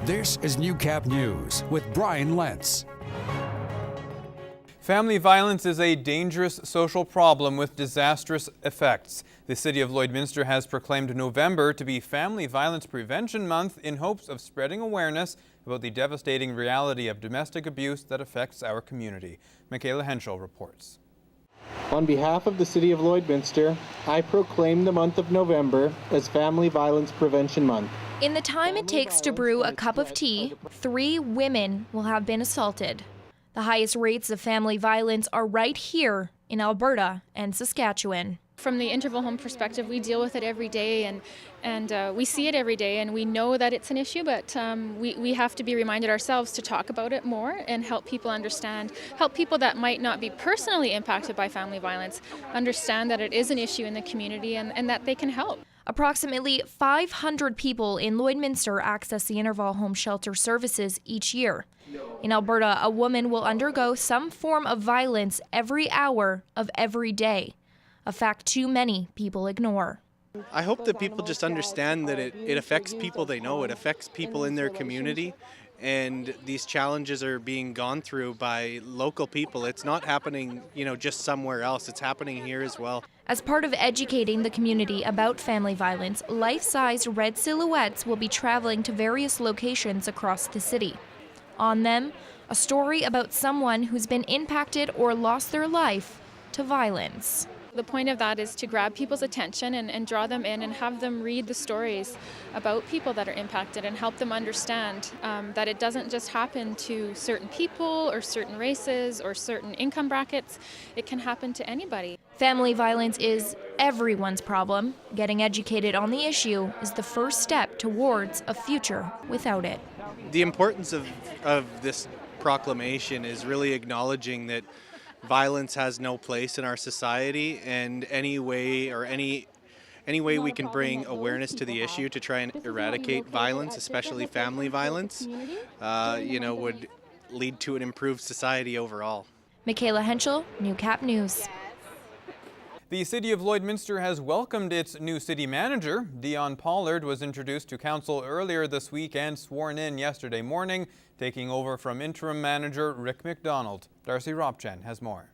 This is Newcap News with Brian Lentz. Family violence is a dangerous social problem with disastrous effects. The City of Lloydminster has proclaimed November to be Family Violence Prevention Month in hopes of spreading awareness about the devastating reality of domestic abuse that affects our community. Michaela Henschel reports. On behalf of the City of Lloydminster, I proclaim the month of November as Family Violence Prevention Month. In the time it takes to brew a cup of tea, 3 women will have been assaulted. The highest rates of family violence are right here in Alberta and Saskatchewan. From the interval home perspective, we deal with it every day and we see it every day, and we know that it's an issue, but we have to be reminded ourselves to talk about it more and help people understand, help people that might not be personally impacted by family violence understand that it is an issue in the community and that they can help. Approximately 500 people in Lloydminster access the interval home shelter services each year. In Alberta, a woman will undergo some form of violence every hour of every day, a fact too many people ignore. I hope that people just understand that it affects people they know, it affects people in their community, and these challenges are being gone through by local people. It's not happening, just somewhere else. It's happening here as well. As part of educating the community about family violence, life-sized red silhouettes will be traveling to various locations across the city. On them, a story about someone who's been impacted or lost their life to violence. The point of that is to grab people's attention and draw them in and have them read the stories about people that are impacted and help them understand that it doesn't just happen to certain people or certain races or certain income brackets. It can happen to anybody. Family violence is everyone's problem. Getting educated on the issue is the first step towards a future without it. The importance of this proclamation is really acknowledging that violence has no place in our society, and any way we can bring awareness to the issue to try and eradicate violence, especially family violence, would lead to an improved society overall. Michaela Henschel, Newcap News. The City of Lloydminster has welcomed its new city manager. Dion Pollard was introduced to council earlier this week and sworn in yesterday morning, taking over from interim manager Rick McDonald. Darcy Ropchan has more.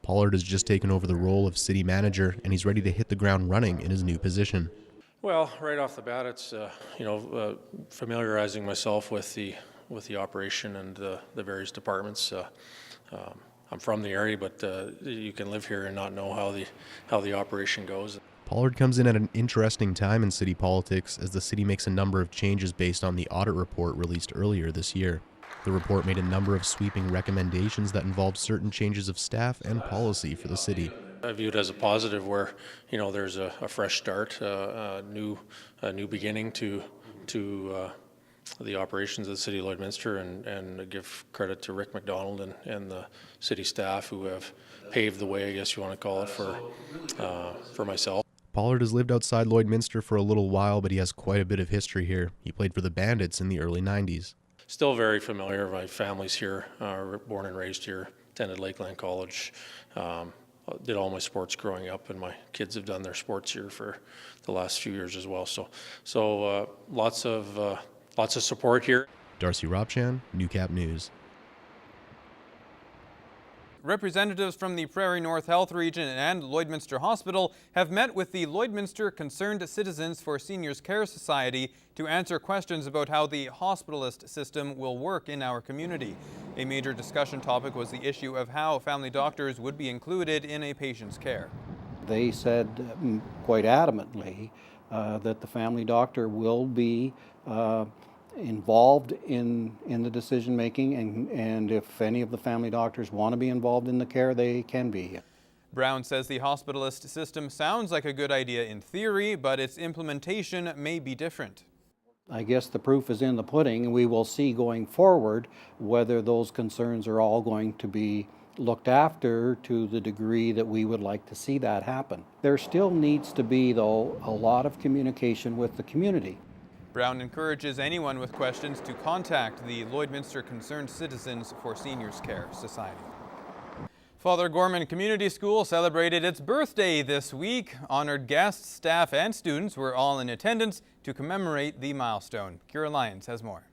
Pollard has just taken over the role of city manager, and he's ready to hit the ground running in his new position. Well, right off the bat, it's familiarizing myself with the operation and the various departments. I'm from the area, but you can live here and not know how the operation goes. Pollard comes in at an interesting time in city politics as the city makes a number of changes based on the audit report released earlier this year. The report made a number of sweeping recommendations that involved certain changes of staff and policy for the city. I view it as a positive where, there's a fresh start, a new beginning to the operations of the City of Lloydminster, and give credit to Rick McDonald and the city staff who have paved the way, I guess you want to call it, for myself. Pollard has lived outside Lloydminster for a little while, but he has quite a bit of history here. He played for the Bandits in the early 90s. Still very familiar. My family's here, born and raised here, attended Lakeland College, did all my sports growing up, and my kids have done their sports here for the last few years as well. So lots of support here. Darcy Ropchan, Newcap News. Representatives from the Prairie North Health Region and Lloydminster Hospital have met with the Lloydminster Concerned Citizens for Seniors Care Society to answer questions about how the Hospitalist System will work in our community. A major discussion topic was the issue of how family doctors would be included in a patient's care. They said quite adamantly that the family doctor will be involved in the decision making, and if any of the family doctors want to be involved in the care, they can be. Brown says the hospitalist system sounds like a good idea in theory, but its implementation may be different. I guess the proof is in the pudding, and we will see going forward whether those concerns are all going to be looked after to the degree that we would like to see that happen. There still needs to be, though, a lot of communication with the community. Brown encourages anyone with questions to contact the Lloydminster Concerned Citizens for Seniors Care Society. Father Gorman Community School celebrated its birthday this week. Honored guests, staff, and students were all in attendance to commemorate the milestone. Kira Lyons has more.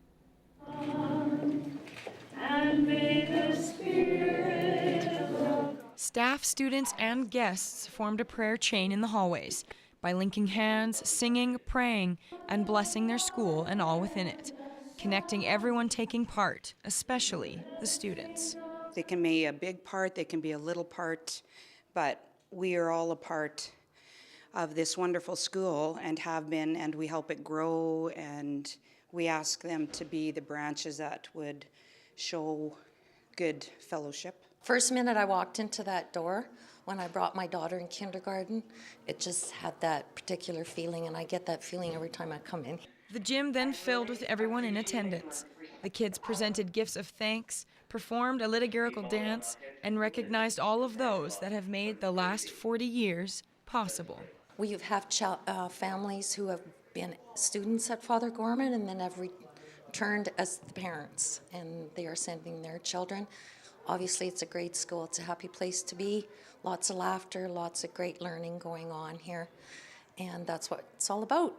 Staff, students, and guests formed a prayer chain in the hallways by linking hands, singing, praying, and blessing their school and all within it, connecting everyone taking part, especially the students. They can be a big part, they can be a little part, but we are all a part of this wonderful school and have been, and we help it grow, and we ask them to be the branches that would show good fellowship. First minute I walked into that door, when I brought my daughter in kindergarten, it just had that particular feeling, and I get that feeling every time I come in. The gym then filled with everyone in attendance. The kids presented gifts of thanks, performed a liturgical dance, and recognized all of those that have made the last 40 years possible. We have families who have been students at Father Gorman and then have returned as the parents, and they are sending their children. Obviously, it's a great school. It's a happy place to be. Lots of laughter, lots of great learning going on here, and that's what it's all about.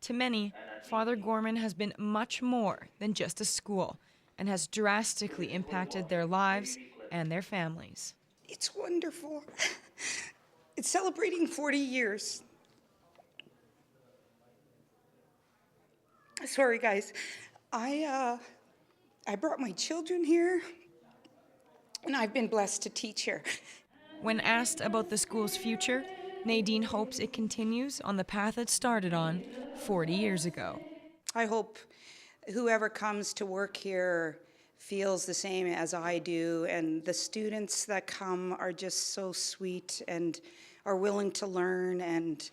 To many, Father Gorman has been much more than just a school and has drastically impacted their lives and their families. It's wonderful. It's celebrating 40 years. Sorry, guys. I brought my children here, and I've been blessed to teach here. When asked about the school's future, Nadine hopes it continues on the path it started on 40 years ago. I hope whoever comes to work here feels the same as I do, and the students that come are just so sweet and are willing to learn, and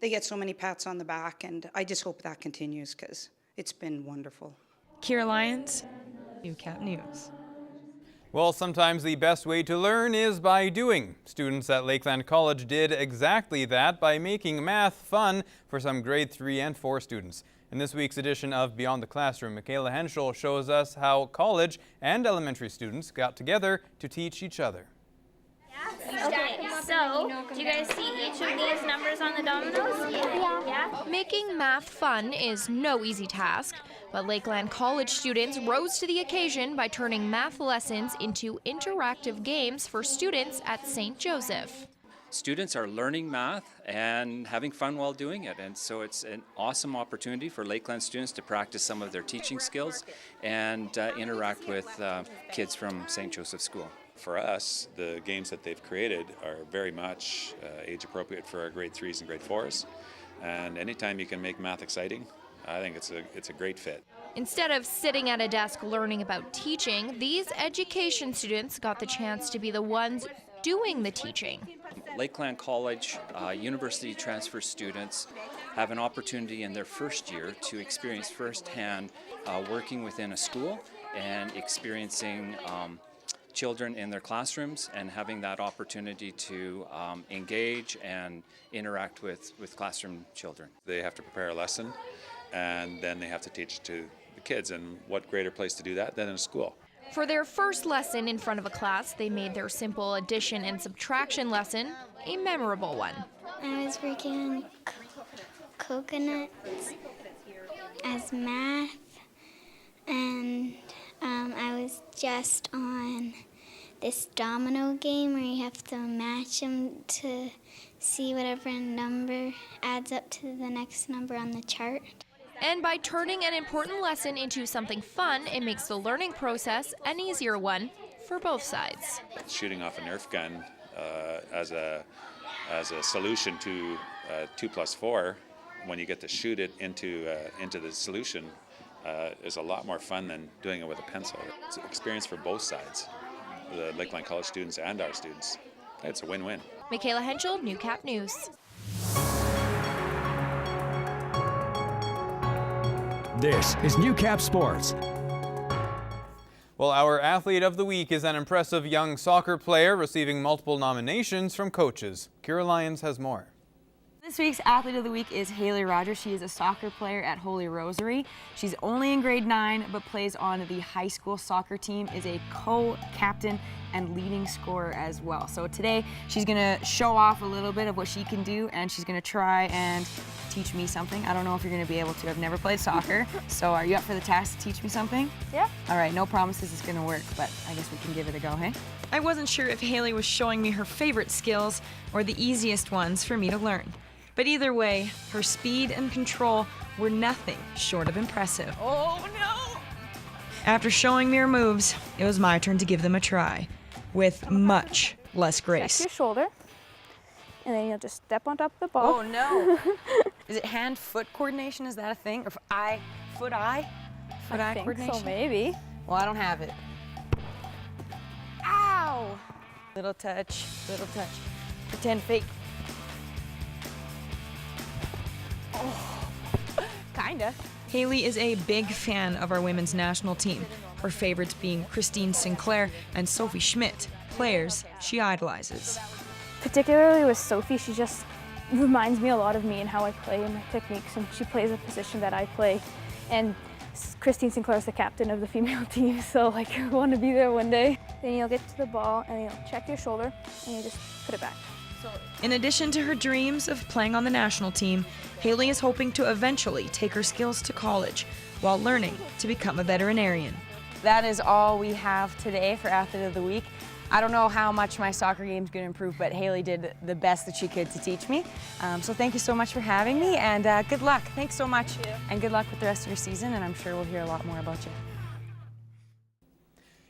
they get so many pats on the back, and I just hope that continues because it's been wonderful. Kira Lyons, Newcap News. Well, sometimes the best way to learn is by doing. Students at Lakeland College did exactly that by making math fun for some grade 3 and 4 students. In this week's edition of Beyond the Classroom, Michaela Henschel shows us how college and elementary students got together to teach each other. Okay, so do you guys see each of these numbers on the dominoes? Yeah. Making math fun is no easy task, but Lakeland College students rose to the occasion by turning math lessons into interactive games for students at St. Joseph. Students are learning math and having fun while doing it, and so it's an awesome opportunity for Lakeland students to practice some of their teaching skills and interact with kids from St. Joseph School. For us, the games that they've created are very much age appropriate for our grade 3s and grade 4s, and anytime you can make math exciting, I think it's a great fit. Instead of sitting at a desk learning about teaching, these education students got the chance to be the ones doing the teaching. Lakeland College university transfer students have an opportunity in their first year to experience firsthand working within a school and experiencing children in their classrooms and having that opportunity to engage and interact with classroom children. They have to prepare a lesson, and then they have to teach to the kids, and what greater place to do that than in a school. For their first lesson in front of a class, they made their simple addition and subtraction lesson a memorable one. I was working on coconuts as math, and I was just on this domino game where you have to match them to see whatever number adds up to the next number on the chart. And by turning an important lesson into something fun, it makes the learning process an easier one for both sides. Shooting off a Nerf gun as a solution to 2 plus 4, when you get to shoot it into the solution, is a lot more fun than doing it with a pencil. It's an experience for both sides, the Lakeland College students and our students. It's a win-win. Michaela Henschel, Newcap News. This is Newcap Sports. Well, our athlete of the week is an impressive young soccer player receiving multiple nominations from coaches. Kira Lyons has more. This week's Athlete of the Week is Haley Rogers. She is a soccer player at Holy Rosary. She's only in grade 9, but plays on the high school soccer team, is a co-captain, and leading scorer as well. So today she's gonna show off a little bit of what she can do, and she's gonna try and teach me something. I don't know if you're gonna be able to. I've never played soccer. So are you up for the task to teach me something? Yeah. All right, no promises it's gonna work, but I guess we can give it a go, hey? I wasn't sure if Haley was showing me her favorite skills or the easiest ones for me to learn. But either way, her speed and control were nothing short of impressive. Oh no! After showing me her moves, it was my turn to give them a try, with much less grace. Check your shoulder, and then you'll just step on top of the ball. Oh no! Is it hand-foot coordination? Is that a thing? Or foot-eye coordination? So maybe. Well, I don't have it. Ow! Little touch, pretend fake. Oh, kinda. Haley is a big fan of our women's national team, her favorites being Christine Sinclair and Sophie Schmidt, players she idolizes. Particularly with Sophie, she just reminds me a lot of me and how I play and my techniques, and she plays a position that I play. And Christine Sinclair is the captain of the female team, so like I want to be there one day. Then you'll get to the ball and you'll check your shoulder and you just put it back. In addition to her dreams of playing on the national team, Haley is hoping to eventually take her skills to college while learning to become a veterinarian. That is all we have today for Athlete of the Week. I don't know how much my soccer game's going to improve, but Haley did the best that she could to teach me. So thank you so much for having me, and good luck. Thanks so much, and good luck with the rest of your season, and I'm sure we'll hear a lot more about you.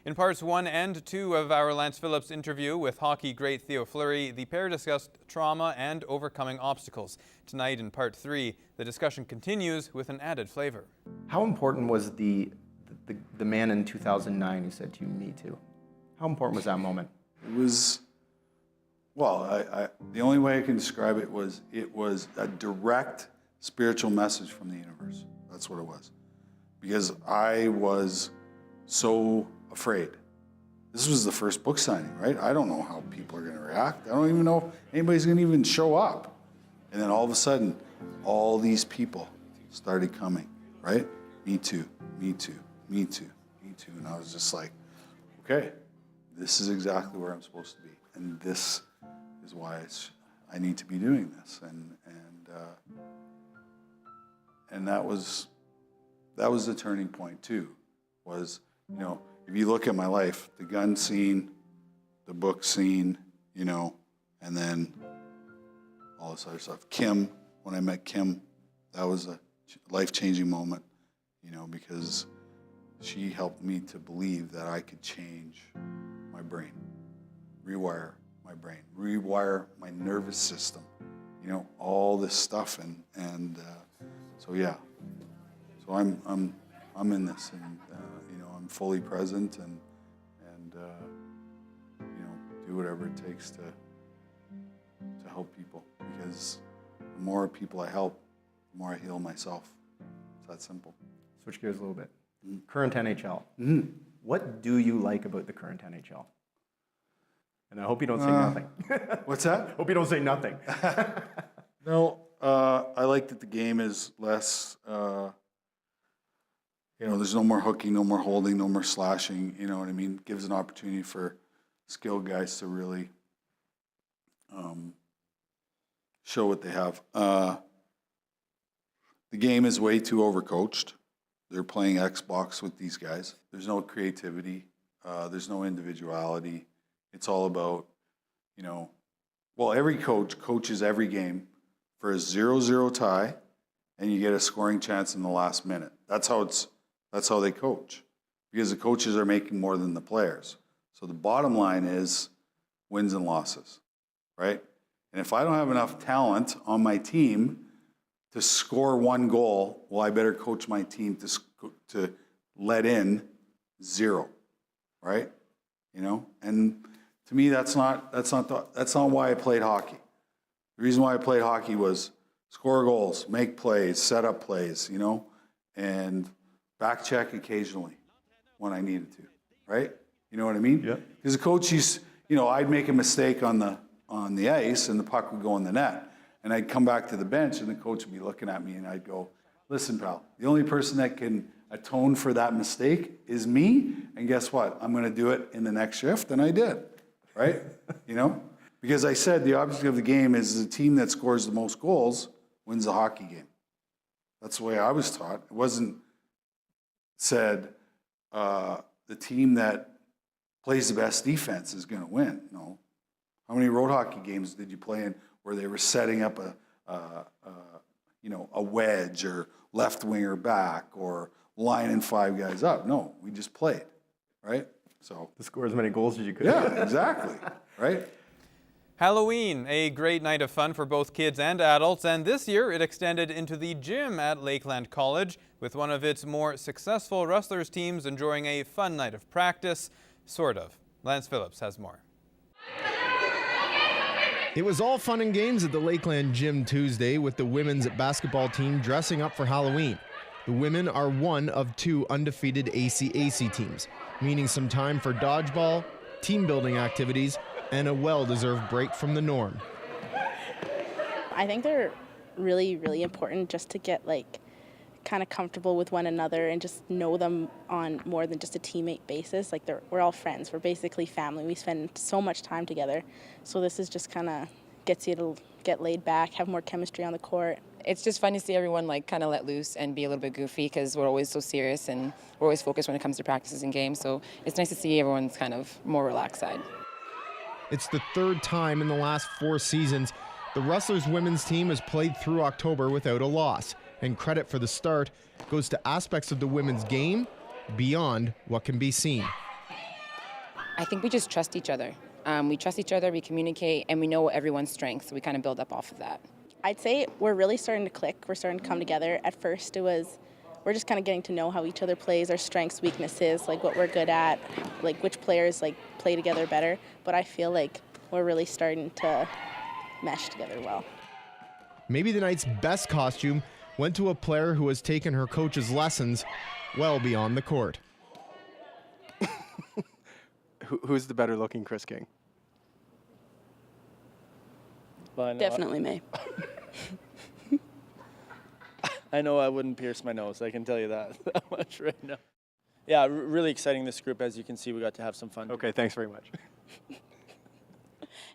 In parts 1 and 2 of our Lance Phillips interview with hockey great Theo Fleury, the pair discussed trauma and overcoming obstacles. Tonight in part 3, the discussion continues with an added flavor. How important was the man in 2009 who said to you, "Me too"? How important was that moment? It was, well, the only way I can describe it was a direct spiritual message from the universe. That's what it was. Because I was so afraid. This was the first book signing, right? I don't know how people are going to react. I don't even know if anybody's going to even show up. And then all of a sudden, all these people started coming, right? Me too, me too, me too, me too. And I was just like, okay, this is exactly where I'm supposed to be. And this is why I need to be doing this. And that was the turning point too, was, you know, if you look at my life, the gun scene, the book scene, you know, and then all this other stuff. Kim, when I met Kim, that was a life-changing moment, you know, because she helped me to believe that I could change my brain, rewire my brain, rewire my nervous system, you know, all this stuff, and so yeah, so I'm in this, and you know, I'm fully present, and you know, do whatever it takes to help people, because the more people I help, the more I heal myself. It's that simple. Switch gears a little bit. Current NHL. What do you like about the current NHL? And I hope you don't say nothing. What's that? Hope you don't say nothing. No, I like that the game is less, you know, there's no more hooking, no more holding, no more slashing, you know what I mean? It gives an opportunity for skilled guys to really show what they have. The game is way too overcoached. They're playing Xbox with these guys. There's no creativity. There's no individuality. It's all about, you know, well, every coach coaches every game for a 0-0 tie, and you get a scoring chance in the last minute. That's how they coach, because the coaches are making more than the players. So the bottom line is wins and losses, right? And if I don't have enough talent on my team to score one goal, well, I better coach my team to let in 0, right? You know, and to me, that's not why I played hockey. The reason why I played hockey was score goals, make plays, set up plays, you know, and back check occasionally when I needed to, right? You know what I mean? Yeah. Because the coach used, you know, I'd make a mistake on the ice and the puck would go in the net. And I'd come back to the bench and the coach would be looking at me and I'd go, listen, pal, the only person that can atone for that mistake is me. And guess what? I'm going to do it in the next shift, and I did, right? You know, because I said the object of the game is the team that scores the most goals wins the hockey game. That's the way I was taught. It wasn't said the team that plays the best defense is going to win. No. How many road hockey games did you play in where they were setting up a wedge or left winger back or lining 5 guys up? No, we just played, right? So to score as many goals as you could. Yeah, exactly, right? Halloween, a great night of fun for both kids and adults, and this year it extended into the gym at Lakeland College, with one of its more successful wrestlers teams enjoying a fun night of practice, sort of. Lance Phillips has more. It was all fun and games at the Lakeland Gym Tuesday, with the women's basketball team dressing up for Halloween. The women are one of 2 undefeated ACAC teams, meaning some time for dodgeball, team building activities, and a well-deserved break from the norm. I think they're really, really important just to get kind of comfortable with one another and just know them on more than just a teammate basis. We're all friends. We're basically family. We spend so much time together. So this is just kind of gets you to get laid back, have more chemistry on the court. It's just fun to see everyone kind of let loose and be a little bit goofy, because we're always so serious and we're always focused when it comes to practices and games. So it's nice to see everyone's kind of more relaxed side. It's the 3rd time in the last 4 seasons the Rustlers women's team has played through October without a loss, and credit for the start goes to aspects of the women's game beyond what can be seen. I think we just trust each other. We trust each other, we communicate, and we know everyone's strengths, so we kind of build up off of that. I'd say we're really starting to click. We're starting to come together. At first we're just kind of getting to know how each other plays, our strengths, weaknesses, what we're good at, which players play together better. But I feel like we're really starting to mesh together well. Maybe the night's best costume went to a player who has taken her coach's lessons well beyond the court. Who's the better looking Chris King? Definitely me. I know I wouldn't pierce my nose, I can tell you that much right now. Yeah, really exciting, this group. As you can see, we got to have some fun. Okay, thanks very much.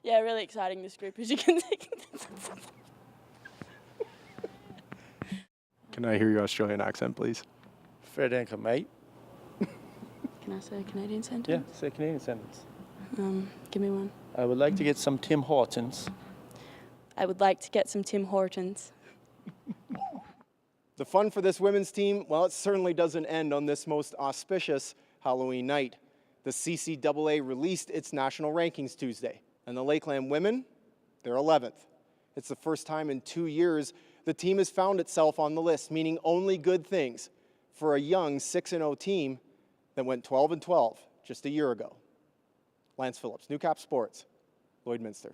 Yeah, really exciting, this group, as you can see. Can I hear your Australian accent, please? Fair dinkum, mate. Can I say a Canadian sentence? Yeah, say a Canadian sentence. Give me one. I would like to get some Tim Hortons. I would like to get some Tim Hortons. The fun for this women's team, well, it certainly doesn't end on this most auspicious Halloween night. The CCAA released its national rankings Tuesday, and the Lakeland women, they're 11th. It's the first time in 2 years the team has found itself on the list, meaning only good things for a young 6-0 team that went 12-12 just a year ago. Lance Phillips, Newcap Sports, Lloydminster.